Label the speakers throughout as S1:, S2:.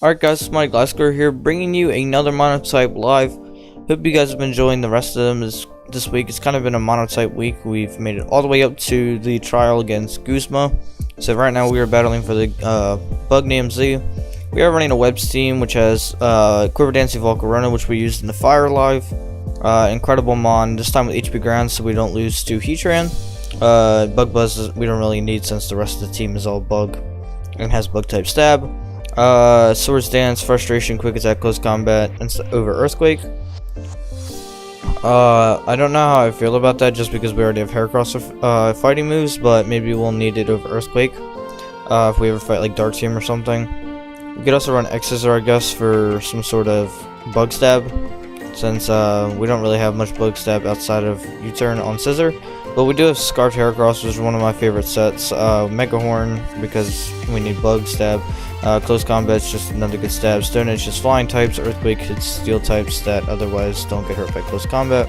S1: Alright guys, it's my Glasgow here, bringing you another Monotype live. Hope you guys have been enjoying the rest of them this week. It's kind of been a Monotype week. We've made it all the way up to the trial against Guzma. So right now we are battling for the Bug named Z. We are running a webs team which has Quiver Dancing Volcarona, which we used in the Fire Live. Incredible Mon, this time with HP ground so we don't lose to Heatran. Bug Buzz we don't really need since the rest of the team is all Bug and has Bug type Stab. Swords Dance, Frustration, Quick Attack, Close Combat, and over Earthquake. I don't know how I feel about that just because we already have HERACROSS fighting moves, but maybe we'll need it over Earthquake if we ever fight like Dark Team or something. We could also run X-Scissor, I guess, for some sort of Bug Stab, since we don't really have much Bug Stab outside of U-Turn on Scissor. But we do have Scarfed HERACROSS, which is one of my favorite sets. Mega Horn, because we need Bug Stab. Close Combat's just another good stab. Stone Edge is flying types. Earthquake hits steel types that otherwise don't get hurt by close combat.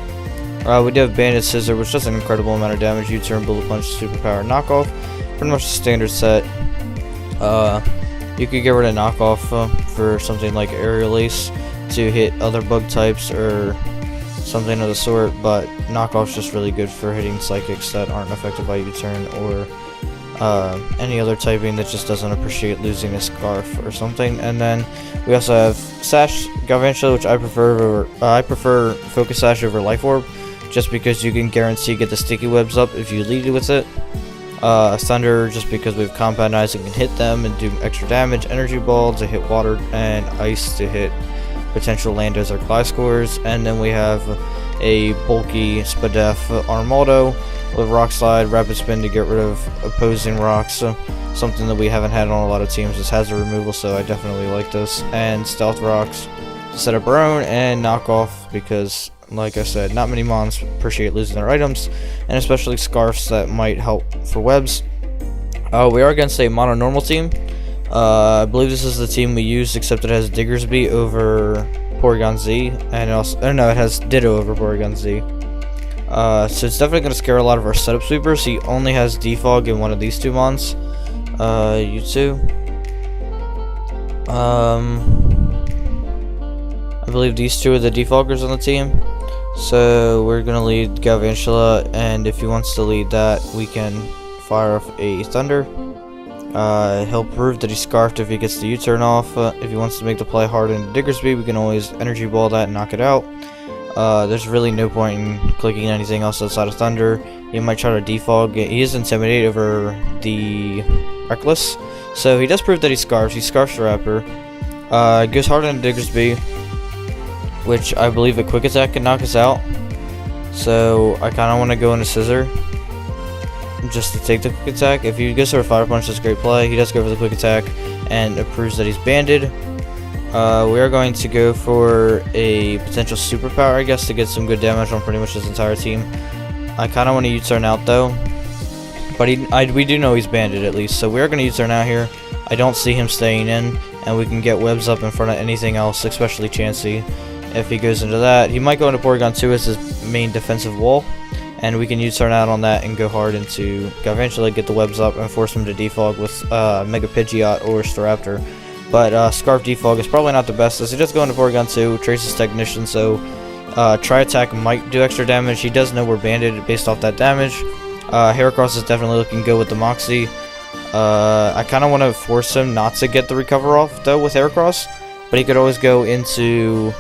S1: We do have Bandit Scissor, which does an incredible amount of damage. U-Turn, Bullet Punch, Superpower, Knockoff. Pretty much the standard set. You could get rid of Knockoff for something like Aerial Ace to hit other bug types or something of the sort, but Knockoff's just really good for hitting Psychics that aren't affected by U-Turn or any other typing that just doesn't appreciate losing a Scarf or something. And then we also have Sash Galvantula, which I prefer Focus Sash over Life Orb, just because you can guarantee get the sticky webs up if you lead with it. Thunder, just because we have Compound Eyes and can hit them and do extra damage. Energy Ball to hit water, and Ice to hit potential Landos or Gliscors. And then we have a bulky Spadef Armaldo with Rock Slide, Rapid Spin to get rid of opposing rocks, something that we haven't had on a lot of teams. This has a removal, so I definitely like this. And Stealth Rocks to set up our own, and Knockoff because, like I said, not many mons appreciate losing their items, and especially Scarfs that might help for webs. We are against a mono normal team. I believe this is the team we used, except it has Diggersby over Porygon Z, and it has Ditto over Porygon Z. So it's definitely going to scare a lot of our setup sweepers. He only has Defog in one of these two mons. You two. I believe these two are the defoggers on the team. So we're going to lead Galvantula, and if he wants to lead that, we can fire off a Thunder. He'll prove that he's Scarfed if he gets the U-Turn off. If he wants to make the play hard into Diggersby, we can always Energy Ball that and knock it out. There's really no point in clicking anything else outside of Thunder. He might try to defog. He is Intimidate over the Reckless, so he does prove that he Scarfs. He Scarfs the Raptor. Goes hard into Diggersby, which I believe a Quick Attack can knock us out. So I kind of want to go into Scissor just to take the Quick Attack. If he goes for a Fire Punch, that's a great play. He does go for the Quick Attack, and it proves that he's banded. We are going to go for a potential Superpower, I guess, to get some good damage on pretty much his entire team. I kind of want to U-Turn out, though. But we do know he's banded, at least. So we are going to U-Turn out here. I don't see him staying in, and we can get webs up in front of anything else, especially Chansey. If he goes into that, he might go into Porygon 2 as his main defensive wall. And we can U-Turn out on that and go hard into Galvantula, get the webs up, and force him to defog with Mega Pidgeot or Staraptor. But Scarf Defog is probably not the best, as he does go into Porygon 2, Traces Technician, so Tri-Attack might do extra damage. He does know we're banded based off that damage. HERACROSS is definitely looking good with the Moxie. I kind of want to force him not to get the Recover off, though, with HERACROSS, but he could always go into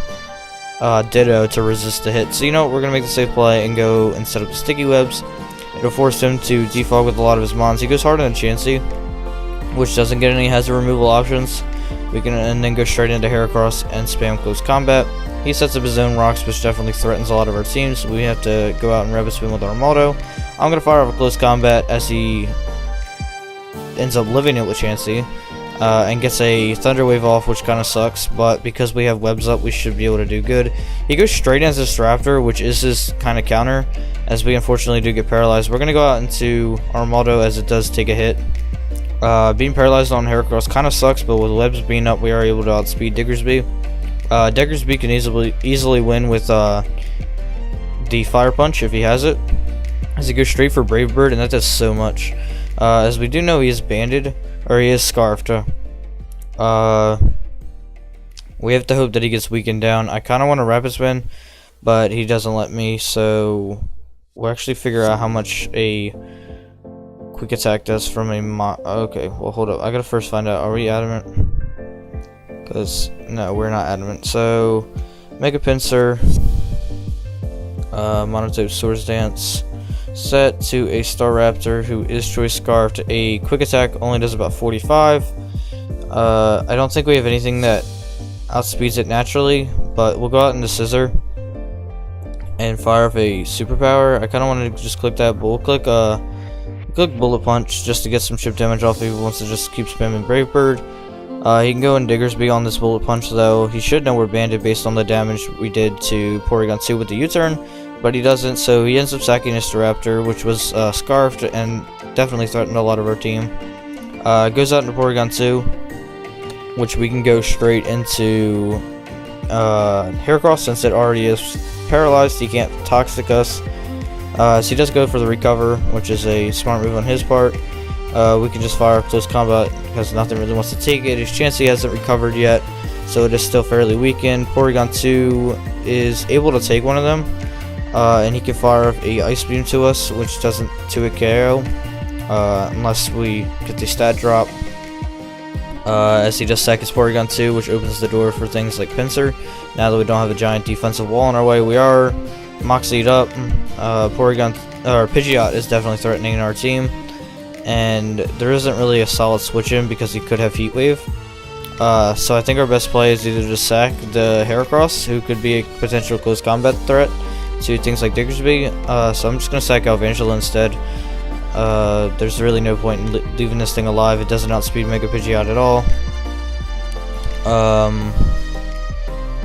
S1: Ditto to resist the hit. So you know what, we're going to make the safe play and go and set up the Sticky Webs. It'll force him to defog with a lot of his mons. He goes hard on Chansey, which doesn't get any hazard removal options. We can and then go straight into HERACROSS and spam Close Combat. He sets up his own rocks, which definitely threatens a lot of our teams. We have to go out and Rapid Spin with Armaldo. I'm going to fire off a Close Combat as he ends up living it with Chansey. And gets a Thunder Wave off, which kind of sucks, but because we have webs up, we should be able to do good. He goes straight into this Raptor, which is his kind of counter, as we unfortunately do get paralyzed. We're going to go out into Armaldo as it does take a hit. Being paralyzed on HERACROSS kind of sucks, but with webs being up, we are able to outspeed Diggersby. Diggersby can easily win with the Fire Punch if he has it, as he goes straight for Brave Bird, and that does so much. As we do know he is banded, or he is Scarfed. We have to hope that he gets weakened down. I kind of want to rapid spin, but he doesn't let me, so we'll actually figure out how much a quick attack does from a okay, well, hold up. I gotta first find out, are we adamant? Because, no, we're not adamant. So, Mega Pincer, Monotype Swords Dance, set to a Staraptor who is Choice Scarfed. A quick attack only does about 45. I don't think we have anything that outspeeds it naturally, but we'll go out into Scissor and fire off a superpower. I kind of want to just click that, but we'll click Bullet Punch just to get some chip damage off if he wants to just keep spamming Brave Bird. He can go in Diggersby on this Bullet Punch, though. He should know we're banded based on the damage we did to Porygon 2 with the U-turn, but he doesn't, so he ends up sacking his Staraptor, which was Scarfed and definitely threatened a lot of our team. Goes out into Porygon 2, which we can go straight into Heracross since it already is paralyzed. He can't Toxic us. So he does go for the Recover, which is a smart move on his part. We can just fire up Close Combat because nothing really wants to take it. His Chansey hasn't recovered yet, so it is still fairly weakened. Porygon 2 is able to take one of them, and he can fire up a Ice Beam to us, which doesn't 2-hit KO, unless we get the stat drop. As he does sack his Porygon 2, which opens the door for things like Pinsir. Now that we don't have a giant defensive wall in our way, we are Moxied up. Pidgeot is definitely threatening our team, and there isn't really a solid switch in because he could have Heat Wave. So I think our best play is either to sack the Heracross, who could be a potential close combat threat to things like Diggersby. So I'm just going to sack Alvangela instead. There's really no point in leaving this thing alive. It doesn't outspeed Mega Pidgeot at all.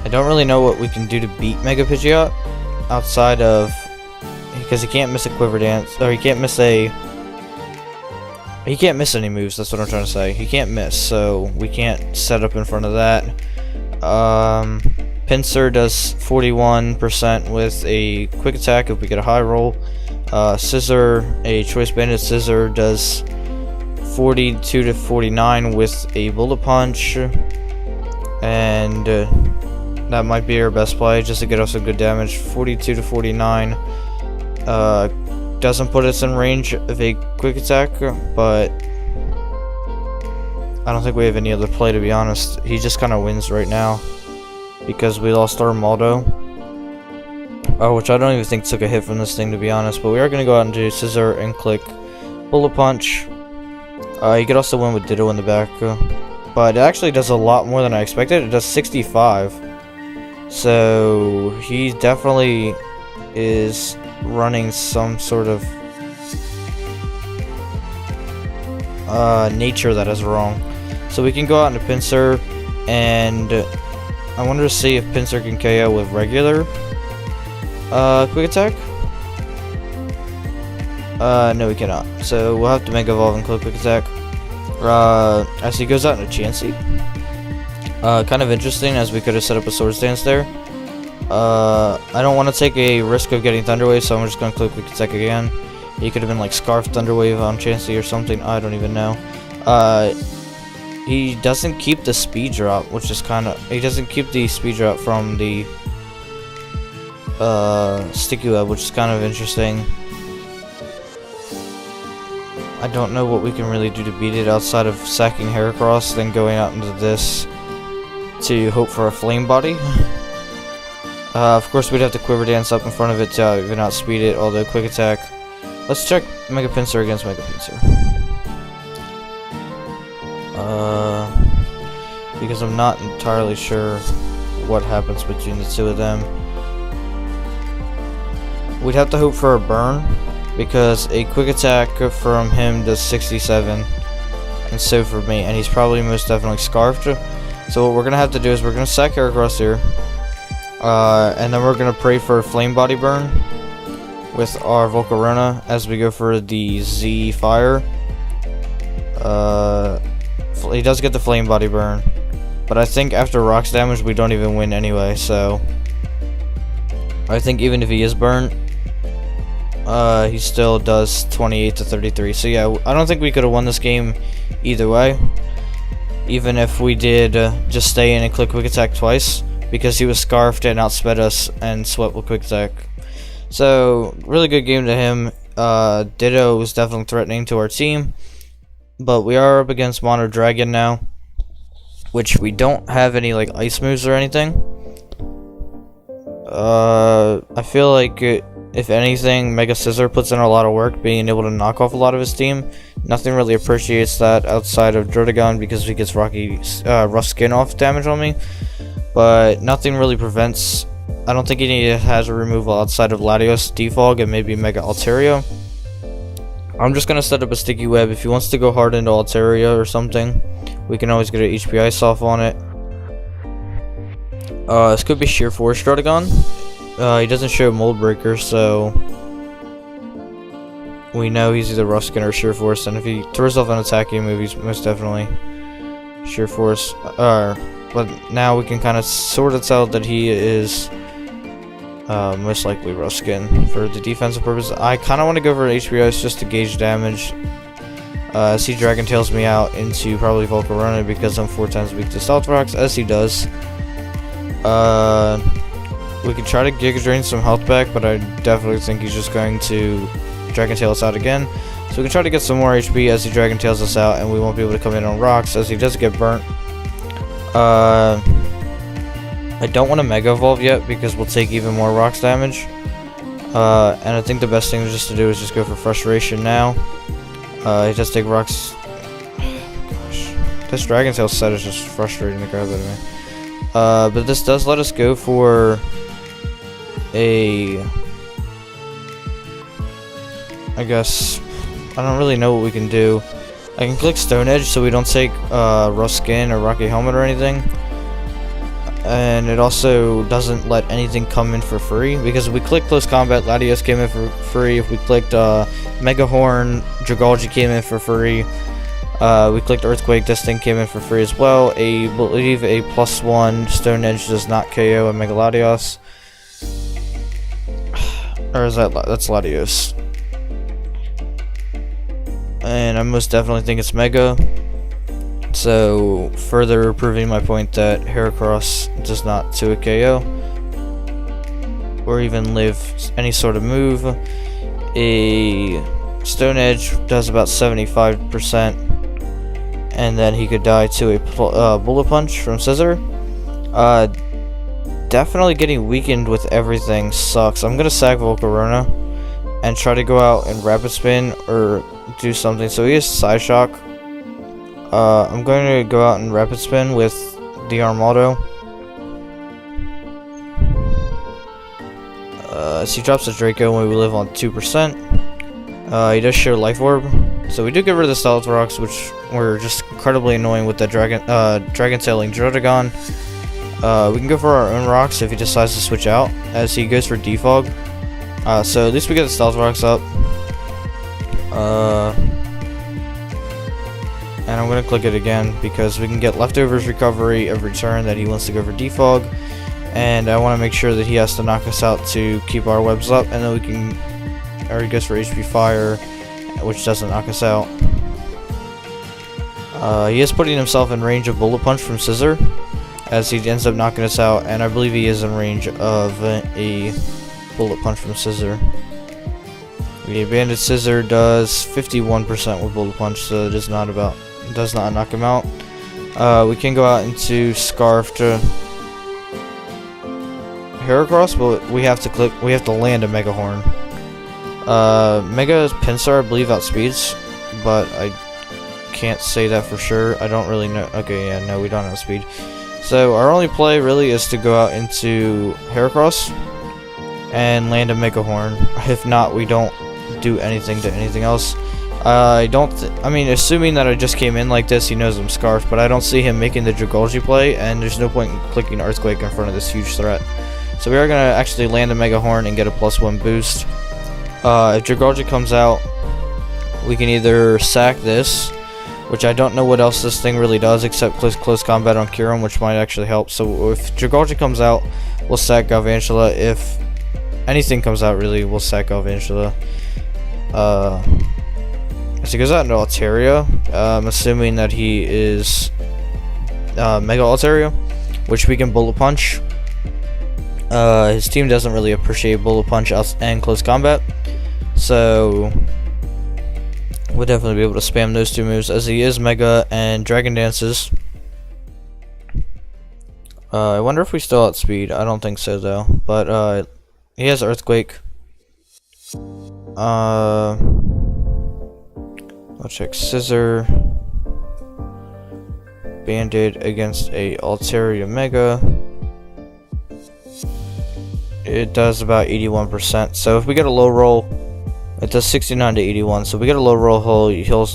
S1: I don't really know what we can do to beat Mega Pidgeot outside of, because he can't miss a Quiver Dance, or he can't miss any moves. That's what I'm trying to say. He can't miss, so we can't set up in front of that. Pinsir does 41% with a quick attack if we get a high roll. Scissor, a Choice Banded Scissor, does 42 to 49 with a Bullet Punch, and that might be our best play just to get us a good damage. 42 to 49 doesn't put us in range of a quick attack, but I don't think we have any other play, to be honest. He just kind of wins right now because we lost our Maldo. Which I don't even think took a hit from this thing, to be honest. But we are going to go out and do Scissor and click Bullet Punch. You could also win with Ditto in the back. But it actually does a lot more than I expected. It does 65. So he definitely is running some sort of nature that is wrong. So we can go out into Pinsir, and I wanted to see if Pinsir can KO with regular quick attack. No, we cannot. So we'll have to Mega Evolve and click quick attack. As he goes out into Chansey. Kind of interesting, as we could have set up a Swords Dance there. I don't want to take a risk of getting Thunder Wave, so I'm just going to click quick attack again. He could have been like Scarf Thunder Wave on Chansey or something. I don't even know. He doesn't keep the speed drop, which is kind of... He doesn't keep the speed drop from the Sticky Web, which is kind of interesting. I don't know what we can really do to beat it outside of sacking Heracross, then going out into this to hope for a Flame Body. Of course, we'd have to Quiver Dance up in front of it to even outspeed it, although quick attack. Let's check Mega Pinsir against Mega Pinsir. Because I'm not entirely sure what happens between the two of them. We'd have to hope for a burn, because a quick attack from him does 67, and so for me, and he's probably most definitely Scarfed. So what we're going to have to do is we're going to sack Heracross here, and then we're going to pray for a Flame Body burn with our Volcarona as we go for the Z Fire. He does get the Flame Body burn, but I think after Rock's damage we don't even win anyway, so I think even if he is burnt, he still does 28 to 33. So yeah, I don't think we could have won this game either way. even if we did just stay in and click quick attack twice, because he was scarfed and outsped us and swept with quick attack. So really good game to him. Ditto was definitely threatening to our team, but we are up against Mono Dragon now, which we don't have any like ice moves or anything. I feel like if anything, Mega Scissor puts in a lot of work being able to knock off a lot of his team. Nothing really appreciates that outside of Drotagon because he gets rough skin off damage on me, but nothing really prevents. I don't think he has a removal outside of Latios, Defog, and maybe Mega Altaria. I'm just gonna set up a sticky web. If he wants to go hard into Altaria or something, we can always get an HP Ice off on it. This could be Sheer Force Drotagon. He doesn't show Mold Breaker, so we know he's either Rough Skin or Sheer Force, and if he throws off an attacking move, he's most definitely Sheer Force. But now we can kind of sort of tell that he is most likely Rough Skin for the defensive purpose. I kind of want to go for an HP Ice just to gauge damage. As he Dragon Tails me out into probably Volcarona because I'm 4 times weak to Stealth Rocks, as he does. We can try to Giga Drain some health back, but I definitely think he's just going to Dragon Tail us out again. So we can try to get some more HP as he Dragon Tails us out, and we won't be able to come in on rocks as he does get burnt. I don't want to Mega Evolve yet because we'll take even more rocks damage. And I think the best thing just to do is just go for Frustration now. He does take rocks. Gosh, this Dragon Tail set is just frustrating the crap out of me. But this does let us go for I guess, I don't really know what we can do. I can click Stone Edge so we don't take Rough Skin or Rocky Helmet or anything. And it also doesn't let anything come in for free, because if we click Close Combat, Latios came in for free. If we clicked Mega Horn, Dragalge came in for free. We clicked Earthquake, this thing came in for free as well. I believe a +1 Stone Edge does not KO a Mega Latios. Or is that's Latios. And I most definitely think it's Mega. So, further proving my point that Heracross does not 2 a KO. Or even live any sort of move. A Stone Edge does about 75%. And then he could die to a Bullet Punch from Scissor. Definitely getting weakened with everything sucks. I'm gonna sack Volcarona and try to go out and Rapid Spin or do something. So he has Side Shock. I'm going to go out and Rapid Spin with the Armado. So he drops a Draco when we live on 2%. He does show Life Orb. So we do get rid of the Stealth Rocks, which were just incredibly annoying with that Dragon Tailing Drotagon. We can go for our own rocks if he decides to switch out, as he goes for Defog. So at least we get the Stealth Rocks up. And I'm going to click it again because we can get Leftovers Recovery every turn that he wants to go for Defog. And I want to make sure that he has to knock us out to keep our webs up, and then we can, or he goes for HP Fire, which doesn't knock us out. He is putting himself in range of Bullet Punch from Scissor, as he ends up knocking us out, and I believe he is in range of a Bullet Punch from Scissor. The Banded Scissor does 51% with Bullet Punch, so it does not knock him out. We can go out into Scarf to Heracross, but we have to land a Mega Horn. Mega Pinsir, I believe, outspeeds, but I can't say that for sure. I don't really know. Okay, yeah, no, we don't have speed. So our only play really is to go out into Heracross and land a Mega Horn. If not, we don't do anything to anything else. I mean, assuming that I just came in like this, he knows I'm Scarf, but I don't see him making the Dragalge play, and there's no point in clicking Earthquake in front of this huge threat. So we are going to actually land a Mega Horn and get a +1 boost. If Dragalge comes out, we can either sack this, which I don't know what else this thing really does except close combat on Kyurem, which might actually help. So if Dragalge comes out, we'll sack Galvantula. If anything comes out, really, we'll sack Galvantula. So he goes out into Altaria. I'm assuming that he is Mega Altaria, which we can Bullet Punch. His team doesn't really appreciate Bullet Punch and Close Combat, so we'll definitely be able to spam those two moves, as he is Mega and Dragon Dances. I wonder if we still outspeed. I don't think so though, but he has Earthquake. I'll check Scissor. Banded against a Altaria Mega. It does about 81%. So if we get a low roll, it does 69 to 81. So if we get a low roll, he'll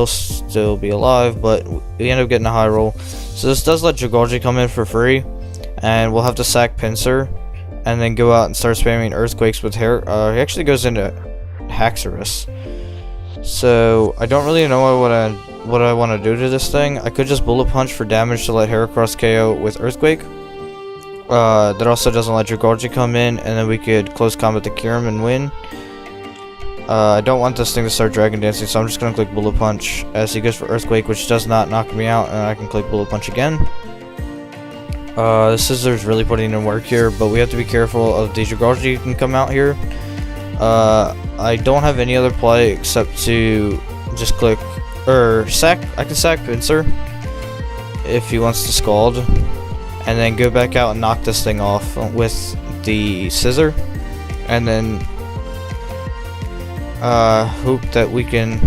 S1: still be alive, but we end up getting a high roll. So this does let Jagorji come in for free, and we'll have to sack Pinsir, and then go out and start spamming Earthquakes with hair. He actually goes into HERACROSS. So I don't really know what I want to do to this thing. I could just Bullet Punch for damage to let HERACROSS KO with Earthquake. That also doesn't let Jagorji come in, and then we could Close Combat the Kyurem and win. I don't want this thing to start Dragon Dancing, so I'm just going to click Bullet Punch as he goes for Earthquake, which does not knock me out, and I can click Bullet Punch again. The Scissors really putting in work here, but we have to be careful of the Jagorji who can come out here. I don't have any other play except to just click, or sack. I can sack Pinsir if he wants to Scald, and then go back out and knock this thing off with the Scissor, and then hope that we can,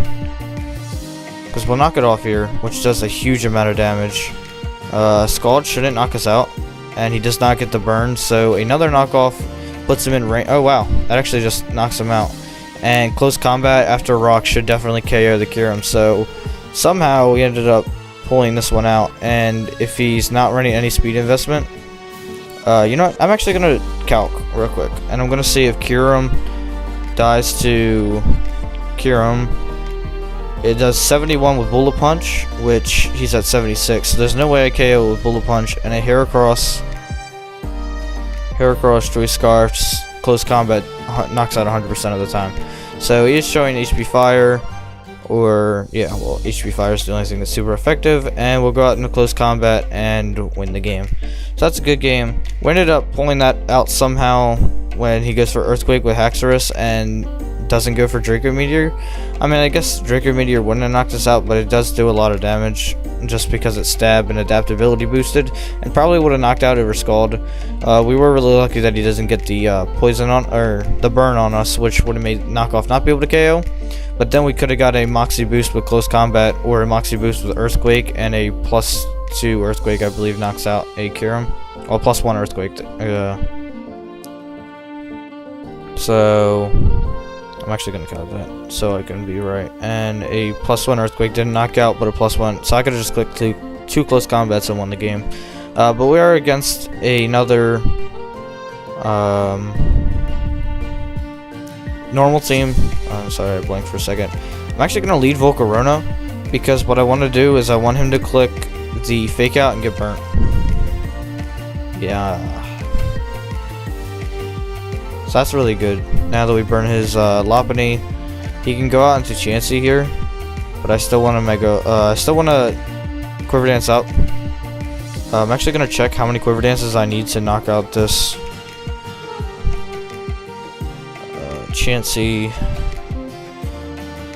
S1: because we'll knock it off here, which does a huge amount of damage. Scald shouldn't knock us out, and he does not get the burn, so another knockoff puts him in range. Oh wow, that actually just knocks him out. And Close Combat after Rock should definitely KO the Kyurem, so somehow we ended up pulling this one out. And if he's not running any speed investment, you know what, I'm actually going to calc real quick, and I'm going to see if Kyurem dies to Kyurem. It does 71 with Bullet Punch, which he's at 76, so there's no way I KO with Bullet Punch. And a HERACROSS Joy Scarfs Close Combat knocks out 100% of the time. So he is showing HP Fire, or yeah, well, HP Fire is the only thing that's super effective, and we'll go out into Close Combat and win the game. So that's a good game. We ended up pulling that out somehow when he goes for Earthquake with HERACROSS and doesn't go for Draco Meteor. I mean, I guess Draco Meteor wouldn't have knocked us out, but it does do a lot of damage just because it's stab and adaptability boosted, and probably would have knocked out over Scald. We were really lucky that he doesn't get the poison on, or the burn on us, which would have made knockoff not be able to KO. But then we could have got a Moxie boost with Close Combat, or a Moxie boost with Earthquake, and a +2 Earthquake I believe knocks out a Kyurem. Well, +1 Earthquake. So I'm actually going to count that so I can be right. And a +1 Earthquake didn't knock out, but a +1. So I could have just clicked two Close Combats and won the game. But we are against another normal team. Sorry, I blanked for a second. I'm actually going to lead Volcarona, because what I want to do is I want him to click the Fake Out and get burnt. Yeah. So that's really good. Now that we burn his Lopunny, he can go out into Chansey here, but I still want to I still want to Quiver Dance up. I'm actually gonna check how many Quiver Dances I need to knock out this Chansey.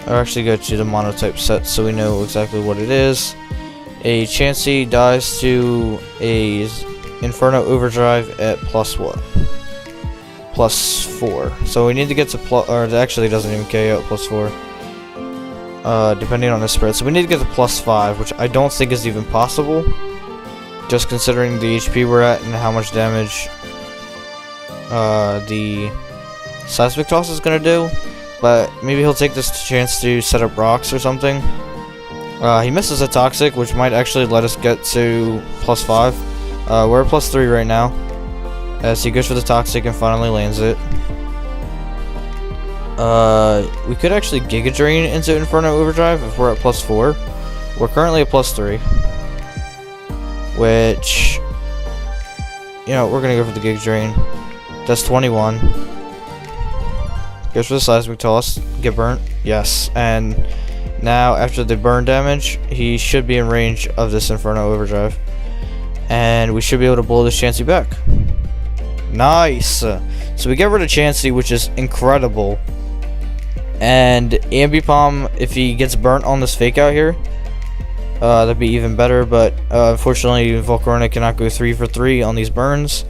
S1: I'll actually go to the Monotype set so we know exactly what it is. A Chansey dies to a Inferno Overdrive at +what? +4. So we need to get to or it actually doesn't even KO at +4. Depending on the spread. So we need to get to +5, which I don't think is even possible, just considering the HP we're at and how much damage the Seismic Toss is gonna do. But maybe he'll take this chance to set up rocks or something. He misses a Toxic, which might actually let us get to +5. We're at +3 right now, as he goes for the Toxic and finally lands it. We could actually Giga Drain into Inferno Overdrive if we're at +4. We're currently at +3, which, you know, we're gonna go for the Giga Drain. That's 21. Goes for the Seismic Toss. Get burnt. Yes, and Now, after the burn damage, he should be in range of this Inferno Overdrive. And we should be able to blow this Chansey back. Nice! So we get rid of Chansey, which is incredible. And Ambipom, if he gets burnt on this fake out here, that'd be even better. But unfortunately, Volcarona cannot go 3 for 3 on these burns.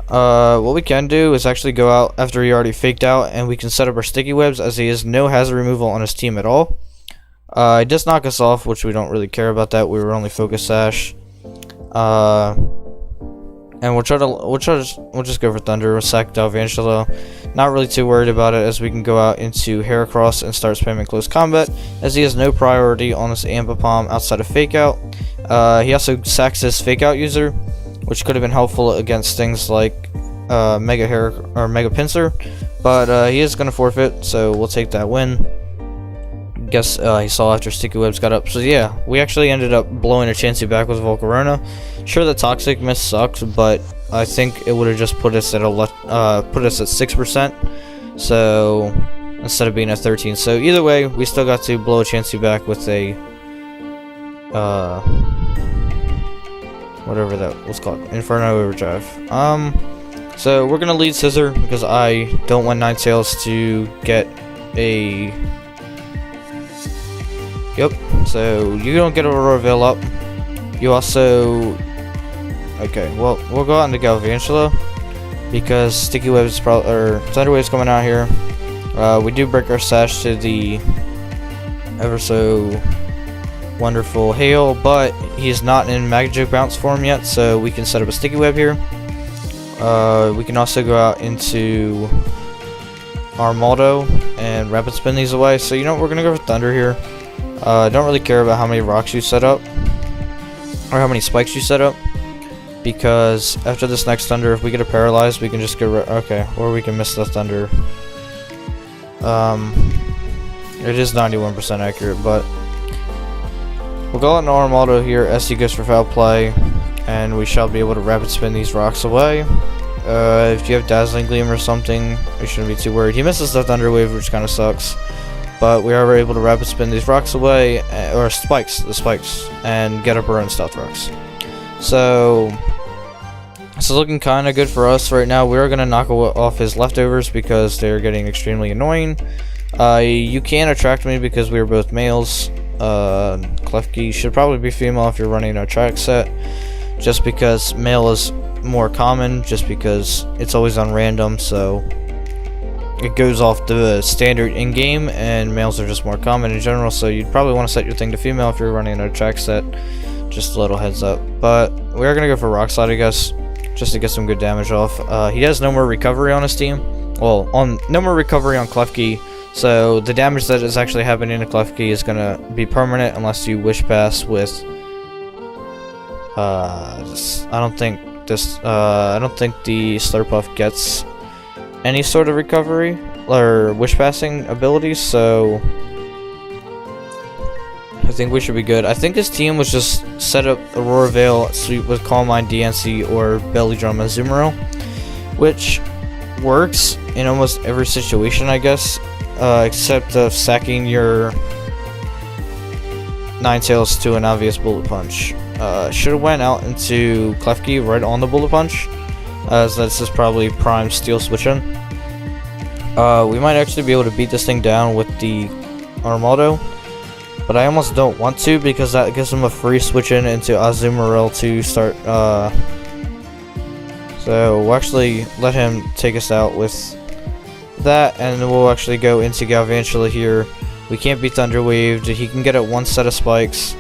S1: What we can do is actually go out after he already faked out, and we can set up our sticky webs, as he has no hazard removal on his team at all. It does knock us off, which we don't really care about that. We were only focus sash. And we'll just go for Thunder. We'll sack Galvantula. Not really too worried about it, as we can go out into HERACROSS and start spamming close combat, as he has no priority on this Ambipom outside of fake out. He also sacks his fake out user, which could have been helpful against things like Mega Pincer, but he is going to forfeit, so we'll take that win. Guess he saw after Sticky Webs got up. So yeah, we actually ended up blowing a Chansey back with Volcarona. Sure, the Toxic Mist sucks, but I think it would have just put us at 6%. So instead of being at 13. So either way, we still got to blow a Chansey back with a whatever that was called, Inferno Overdrive. So we're gonna lead Scissor because I don't want Ninetales to get a. Yep. So you don't get a Aurora Veil up. You also. Okay. Well, we'll go out into Galvantula because Sticky Web is probably, or Thunder Wave's coming out here. We do break our sash to the ever so wonderful Hail, but he's not in Magic Bounce form yet, so we can set up a Sticky Web here. We can also go out into Armaldo and Rapid Spin these away. So you know what, we're gonna go for Thunder here. Don't really care about how many rocks you set up or how many spikes you set up, because after this next Thunder, if we get a Paralyzed, we can just go okay, or we can miss the Thunder. It is 91% accurate, but we'll go out into Armaldo here. SC goes for Foul Play, and we shall be able to Rapid Spin these rocks away. If you have Dazzling Gleam or something, we shouldn't be too worried. He misses the Thunder Wave, which kind of sucks, but we are able to Rapid Spin these rocks away, or the spikes, and get up our own Stealth Rocks. So this is looking kind of good for us right now. We are going to knock off his leftovers because they're getting extremely annoying. You can attract me because we are both males. Klefki should probably be female if you're running a track set, just because male is more common, just because it's always on random, so it goes off the standard in-game, and males are just more common in general, so you'd probably want to set your thing to female if you're running a track set. Just a little heads up. But we are going to go for Rock Slide, I guess, just to get some good damage off. He has no more recovery on his team. Well, no more recovery on Klefki, so the damage that is actually happening to Klefki is going to be permanent unless you Wish Pass with I don't think the Slurpuff gets any sort of recovery or Wish Passing abilities, so I think we should be good. I think his team was just set up Aurora Veil, Sweep with Calm Mind, DNC, or Belly Drum Azumarill, which works in almost every situation, I guess, except of sacking your Ninetales to an obvious Bullet Punch. Should have went out into Klefki right on the Bullet Punch, as this is probably prime Steel Switch-In. We might actually be able to beat this thing down with the Armaldo, but I almost don't want to because that gives him a free switch-in into Azumarill to start. So we'll actually let him take us out with that, and then we'll actually go into Galvantula here. We can't be Thunder Waved. He can get at one set of spikes,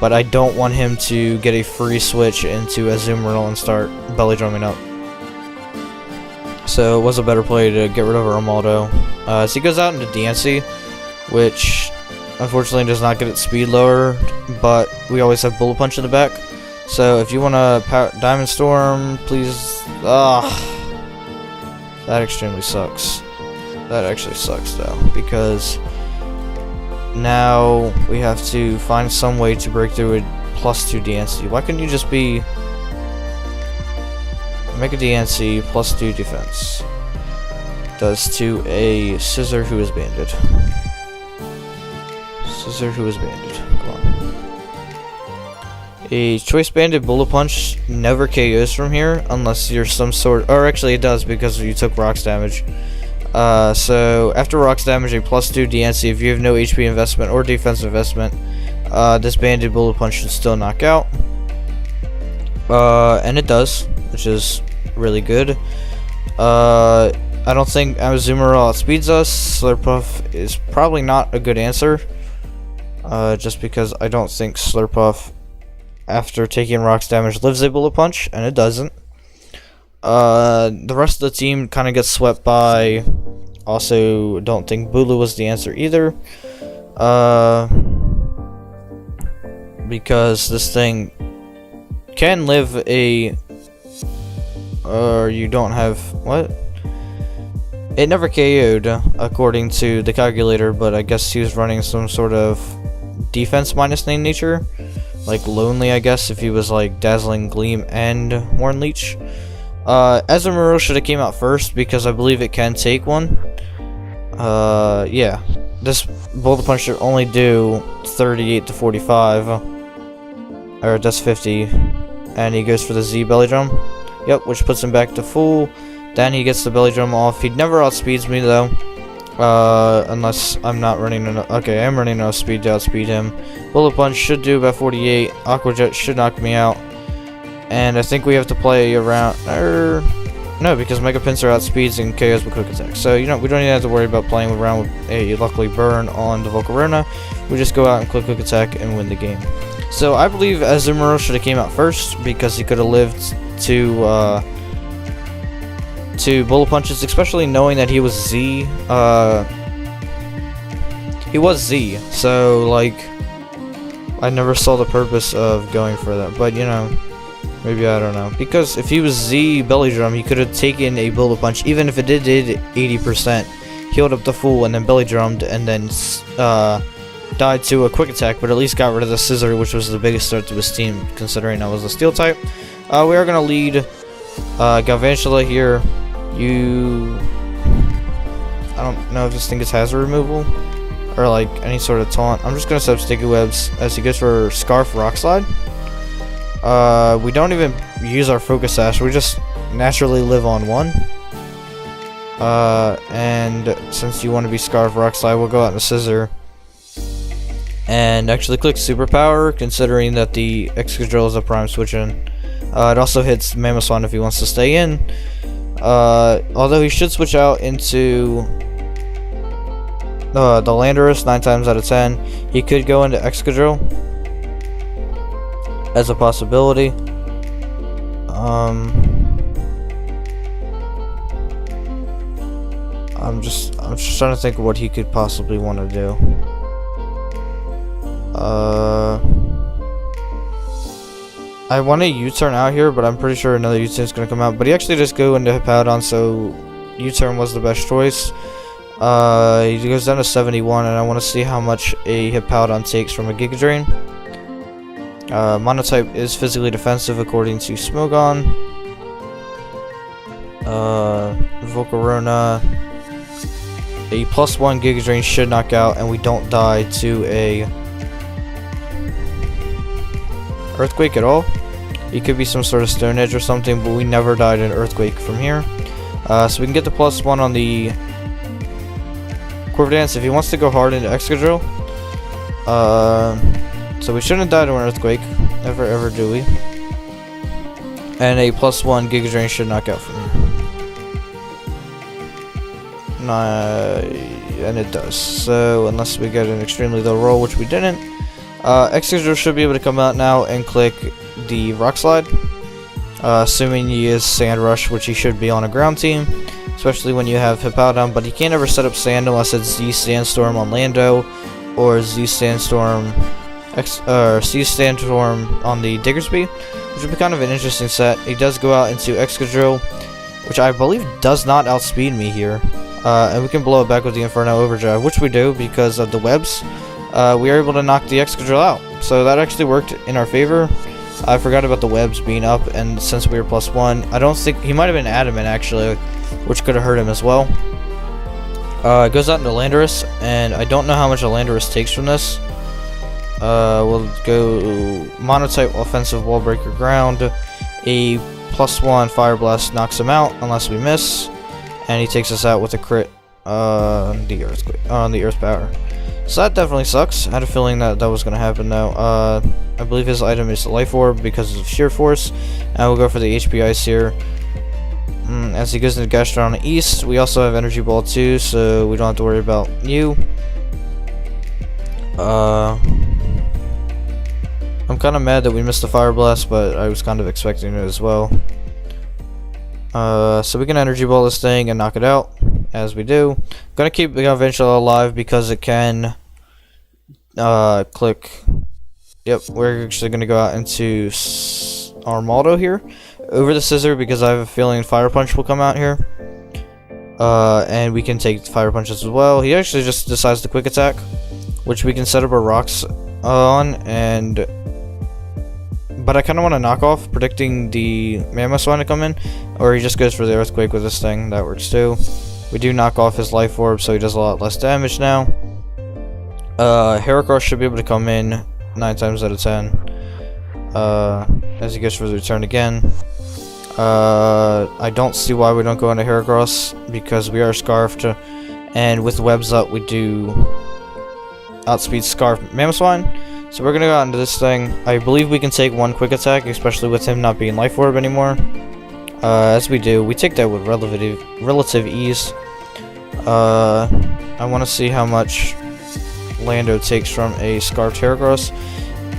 S1: but I don't want him to get a free switch into Azumarill and start belly drumming up. So it was a better play to get rid of Armaldo. So he goes out into DNC, which unfortunately does not get its speed lowered, but we always have Bullet Punch in the back. So if you want to Diamond Storm, please. That extremely sucks. That actually sucks though, because now we have to find some way to break through a +2 DNC. Why couldn't you just be make a DNC +2 defense? Does to a Scissor who is banded. Scissor, who is banded? Come on. A choice banded bullet punch never KOs from here unless you're some sort, or actually it does because you took rocks damage. So after rocks damage, a +2 DNC if you have no HP investment or defense investment. This banded bullet punch should still knock out. And it does, which is really good. I don't think Azumarill outspeeds us. Slurpuff is probably not a good answer. Just because I don't think Slurpuff, after taking rocks damage, lives a bullet punch, and it doesn't. The rest of the team kind of gets swept by. Also, don't think Bulu was the answer either. Because this thing can live a. Or you don't have what? It never KO'd according to the calculator, but I guess he was running some sort of defense minus name nature. Like Lonely, I guess, if he was like Dazzling Gleam and Horn Leech. Azumarill should have came out first because I believe it can take one. Yeah. This Bullet Punch should only do 38 to 45. Or that's 50. And he goes for the Z Belly Drum. Yep, which puts him back to full. Then he gets the Belly Drum off. He never outspeeds me though. Unless I'm not running enough. Okay, I am running enough speed to outspeed him. Bullet Punch should do about 48. Aqua Jet should knock me out. And I think we have to play around. No, because Mega Pinsir outspeeds and KOs with Quick Attack. So, you know, we don't even have to worry about playing around with a Luckily Burn on the Volcarona. We just go out and click Quick Attack and win the game. So, I believe Azumarill should have came out first because he could have lived to Bullet Punches, especially knowing that he was Z. He was Z, so, like, I never saw the purpose of going for that. But, you know, maybe I don't know. Because if he was Z Belly Drum, he could have taken a Bullet Punch, even if it did 80%, healed up the full, and then Belly Drummed, and then died to a Quick Attack, but at least got rid of the Scissor, which was the biggest threat to his team, considering that was a Steel type. We are going to lead Galvantula here. I don't know if this thing gets hazard removal or like any sort of taunt. I'm just gonna set up Sticky Webs as he goes for Scarf Rock Slide. We don't even use our Focus Sash, we just naturally live on one. And since you want to be Scarf Rock Slide, we'll go out in the Scissor and actually click Superpower, considering that the Excadrill is a prime switch in. It also hits Mamoswine if he wants to stay in. Although he should switch out into the Landorus 9 times out of 10. He could go into Excadrill as a possibility. I'm just trying to think of what he could possibly want to do. I want a U-turn out here, but I'm pretty sure another U-turn is going to come out. But he actually just go into Hippowdon, so U-turn was the best choice. He goes down to 71, and I want to see how much a Hippowdon takes from a Giga Drain. Monotype is physically defensive according to Smogon. Volcarona. A +1 Giga Drain should knock out, and we don't die to a Earthquake at all. It could be some sort of Stone Edge or something, but we never died in Earthquake from here. So we can get the +1 on the Quiver Dance if he wants to go hard into Excadrill. So we shouldn't have died to an Earthquake. Ever do we? And a +1 Giga Drain should knock out from here. And it does. So unless we get an extremely low roll, which we didn't, Excadrill should be able to come out now and click the Rock Slide. Assuming he is Sand Rush, which he should be on a ground team, especially when you have Hippowdon, but he can't ever set up Sand unless it's Z Sandstorm on Lando or Z Sandstorm or C Sandstorm on the Diggersby, which would be kind of an interesting set. He does go out into Excadrill, which I believe does not outspeed me here, and we can blow it back with the Inferno Overdrive, which we do because of the webs. We are able to knock the Excadrill out, so that actually worked in our favor. I forgot about the webs being up, and since we were +1, I don't think he might have been adamant actually, which could have hurt him as well. It goes out into Landorus, and I don't know how much a Landorus takes from this. We'll go Monotype offensive wall breaker ground. A +1 fire blast knocks him out unless we miss, and he takes us out with a crit on the earth power. So that definitely sucks. I had a feeling that was gonna happen though. I believe his item is the life orb because of sheer force, and we'll go for the HP ice here. As he goes into Gastron on the east, we also have Energy Ball too, so we don't have to worry about you. I'm kind of mad that we missed the Fire Blast, but I was kind of expecting it as well. So we can Energy Ball this thing and knock it out, as we do. I'm gonna keep the Galvantula alive because it can click. Yep, we're actually gonna go out into Armaldo here over the Scissor because I have a feeling Fire Punch will come out here. And we can take Fire Punches as well. He actually just decides to Quick Attack, which we can set up our rocks on, but I kind of want to knock off, predicting the Mammoth to come in, or he just goes for the Earthquake with this thing. That works too. We do knock off his Life Orb, so he does a lot less damage now. HERACROSS should be able to come in 9 times out of 10. As he goes for the return again. I don't see why we don't go into HERACROSS, because we are Scarfed, and with webs up we do outspeed Scarf Mammoth. So we're gonna go out into this thing. I believe we can take 1 Quick Attack, especially with him not being Life Orb anymore. As we do, we take that with relative ease. I want to see how much Lando takes from a Scarfed HERACROSS.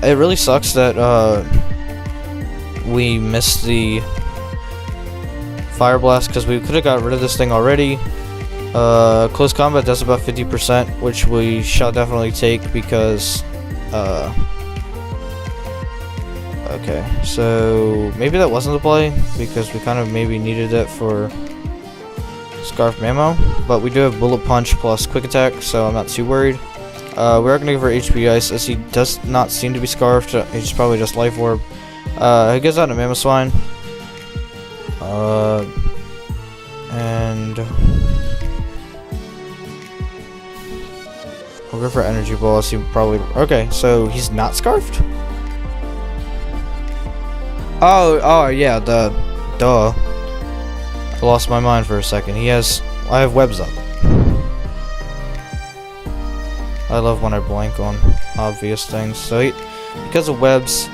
S1: It really sucks that we missed the Fire Blast, because we could have got rid of this thing already. Close combat does about 50%, which we shall definitely take because okay, so maybe that wasn't the play because we kind of maybe needed it for Scarf Mammo, but we do have Bullet Punch plus Quick Attack, so I'm not too worried. We are going to go for HP Ice, as he does not seem to be Scarfed. He's probably just Life Orb. He goes out to Mammoth Swine. And we'll go for Energy Ball. He probably... Okay, so he's not Scarfed? Oh, yeah, duh. I lost my mind for a second. I have webs up. I love when I blank on obvious things. So, because of webs,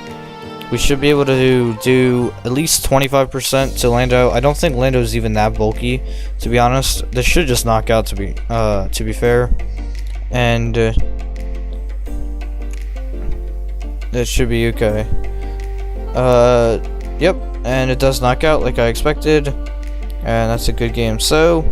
S1: we should be able to do at least 25% to Lando. I don't think Lando's even that bulky, to be honest. This should just knock out, to be fair. And it should be okay. Yep, and it does knock out like I expected, and that's a good game. So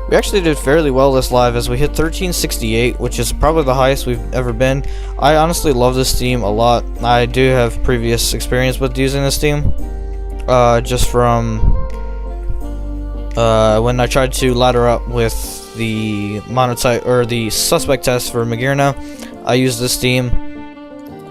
S1: we actually did fairly well this live, as we hit 1368, which is probably the highest we've ever been. I honestly love this team a lot. I do have previous experience with using this team, just from when I tried to ladder up with the Monotype, or the Suspect test for Magirna. I used this team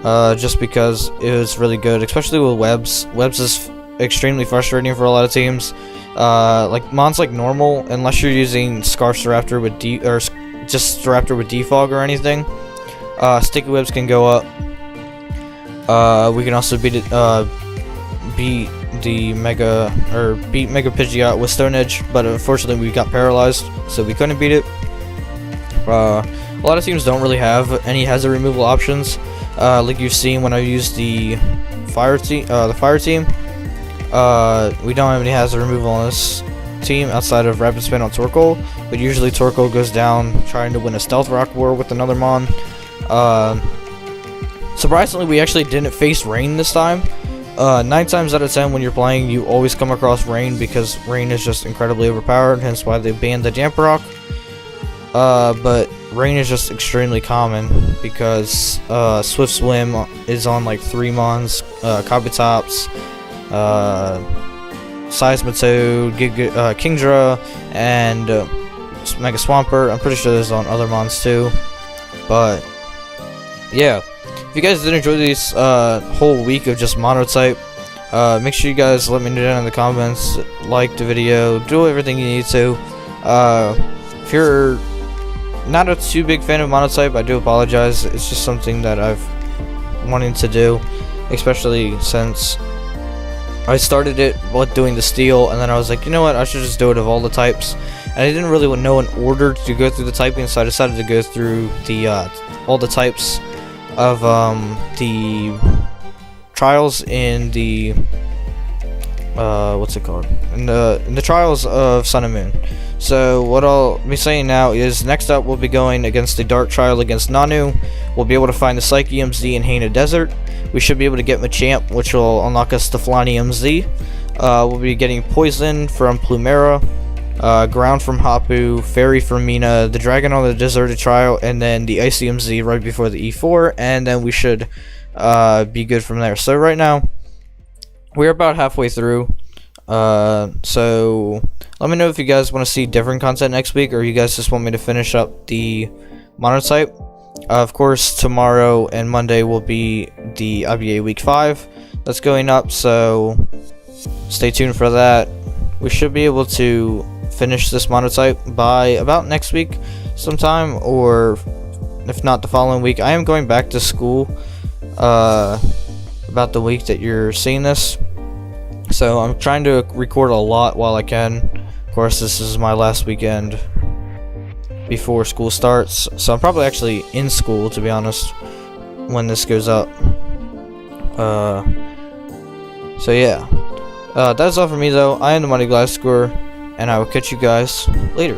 S1: just because it was really good, especially with webs. Webs is extremely frustrating for a lot of teams. Like Mon's like normal unless you're using Scarf Staraptor with or just Staraptor with Defog or anything. Sticky webs can go up. We can also beat Mega Pidgeot with Stone Edge, but unfortunately we got paralyzed, so we couldn't beat it. A lot of teams don't really have any hazard removal options. Like you've seen when I used the fire team. We don't have any hazard removal on this team outside of Rapid Spin on Torkoal, but usually Torkoal goes down trying to win a Stealth Rock War with another Mon. Surprisingly, we actually didn't face Rain this time. 9 times out of 10 when you're playing, you always come across Rain because Rain is just incredibly overpowered, hence why they banned the Damper Rock. But Rain is just extremely common because Swift Swim is on like 3 Mons, Kabutops, Seismitoad, Kingdra, and Mega Swampert. I'm pretty sure there's on other Mons too. But yeah, if you guys did enjoy this whole week of just Monotype, make sure you guys let me know down in the comments, like the video, do everything you need to. If you're not a too big fan of Monotype. I do apologize. It's just something that I've wanting to do, especially since I started it with doing the steel, and then I was like, you know what, I should just do it of all the types. And I didn't really know an order to go through the typing, so I decided to go through the all the types of the trials in the what's it called? In the trials of Sun and Moon. So what I'll be saying now is, next up we'll be going against the Dark Trial against Nanu. We'll be able to find the Psyche MZ in Haina Desert. We should be able to get Machamp, which will unlock us the Flani MZ. We'll be getting Poison from Plumera, Ground from Hapu, Fairy from Mina, the Dragon on the Deserted Trial, and then the Icy MZ right before the E4, and then we should be good from there. So right now, we're about halfway through. So let me know if you guys want to see different content next week, or you guys just want me to finish up the Monotype. Of course, tomorrow and Monday will be the IBA Week 5 that's going up, so stay tuned for that. We should be able to finish this Monotype by about next week sometime, or if not the following week. I am going back to school about the week that you're seeing this, so I'm trying to record a lot while I can. Of course, this is my last weekend before school starts, so I'm probably actually in school, to be honest, when this goes up. So yeah, that's all for me though. I am the Money Glass Scorer, and I will catch you guys later.